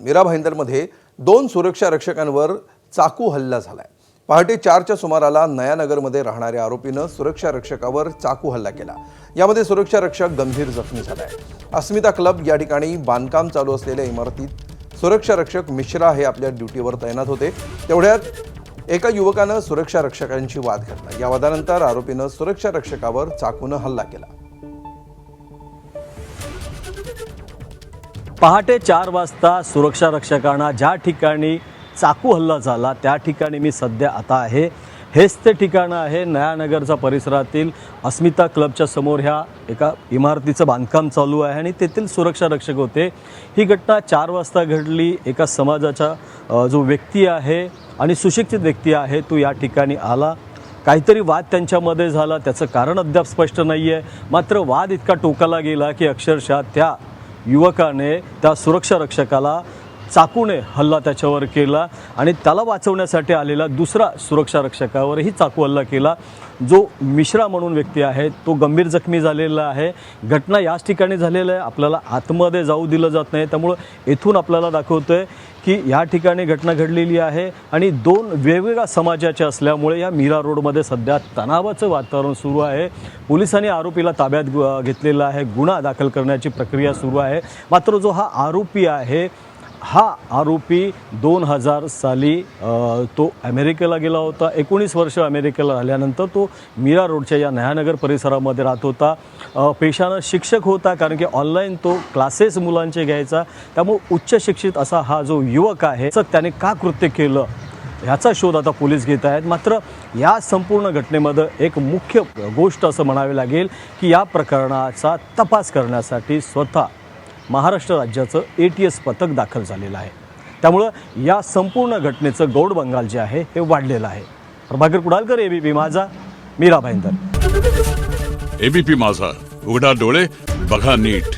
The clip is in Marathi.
मीरा भाईंदरमध्ये 2 सुरक्षा रक्षकांवर चाकू हल्ला झालाय। पहाटे 4च्या सुमाराला नयानगरमध्ये राहणाऱ्या आरोपीनं सुरक्षा रक्षकावर चाकू हल्ला केला। यामध्ये सुरक्षा रक्षक गंभीर जखमी झालाय। अस्मिता क्लब या ठिकाणी बांधकाम चालू असलेल्या इमारतीत सुरक्षा रक्षक मिश्रा हे आपल्या ड्युटीवर तैनात होते। तेवढ्यात एका युवकानं सुरक्षा रक्षकांशी वाद घातला। या वादानंतर आरोपीनं सुरक्षा रक्षकावर चाकूनं हल्ला केला। पहाटे 4 वाजता सुरक्षा रक्षकांना ज्या ठिकाणी चाकू हल्ला झाला त्या ठिकाणी मी सध्या आता आहे। हेच ते ठिकाण आहे नयानगरच्या परिसरातील अस्मिता क्लबच्या समोर ह्या एका इमारतीचं बांधकाम चालू आहे आणि तेथील सुरक्षा रक्षक होते। ही घटना 4 वाजता घडली। एका समाजाचा जो व्यक्ती आहे आणि सुशिक्षित व्यक्ती आहे तो या ठिकाणी आला। काहीतरी वाद त्यांच्यामध्ये झाला, त्याचं कारण अद्याप स्पष्ट नाही आहे। मात्र वाद इतका टोकाला गेला की अक्षरशः त्या युवकाने त्या सुरक्षा रक्षकाला चाकूने हल्ला त्याच्यावर केला आणि त्याला वाचवण्यासाठी आलेला दुसरा सुरक्षा रक्षकावरही चाकू हल्ला केला। जो मिश्रा म्हणून व्यक्ती आहे तो गंभीर जखमी झालेला आहे। घटना याच ठिकाणी झालेली आहे। आपल्याला आतमध्ये जाऊ दिलं जात नाही, त्यामुळे येथून आपल्याला दाखवतोय की या ठिकाणी घटना घडलेली आहे आणि 2 वेगवेगळ्या समाजाचे असल्यामुळे या मीरा रोडमध्ये सध्या तणावाचं वातावरण सुरू आहे। पोलिसांनी आरोपीला ताब्यात घेतलेला आहे। गुन्हा दाखल करण्याची प्रक्रिया सुरू आहे। मात्र जो हा आरोपी आहे हा आरोपी 2000 साली तो अमेरिकेला गेला होता। 19 वर्ष अमेरिकेला राहिल्यानंतर तो मीरा रोडच्या या नयानगर परिसरामध्ये राहत होता। पेशानं शिक्षक होता, कारण की ऑनलाईन तो क्लासेस मुलांचे घ्यायचा। त्यामुळे उच्च शिक्षित असा हा जो युवक आहे त्याने का कृत्य केलं ह्याचा शोध आता पोलीस घेत आहेत। मात्र या संपूर्ण घटनेमध्ये एक मुख्य गोष्ट असं म्हणावी लागेल की या प्रकरणाचा तपास करण्यासाठी स्वतः महाराष्ट्र राज्याचं ATS पथक दाखल झालेलं आहे। त्यामुळं या संपूर्ण घटनेचं गौड बंगाल जे आहे हे वाढलेलं आहे। प्रभाकर कुडालकर, ABP माझा, मीरा भाईंदर। ABP माझा, उघडा डोळे बघा नीट।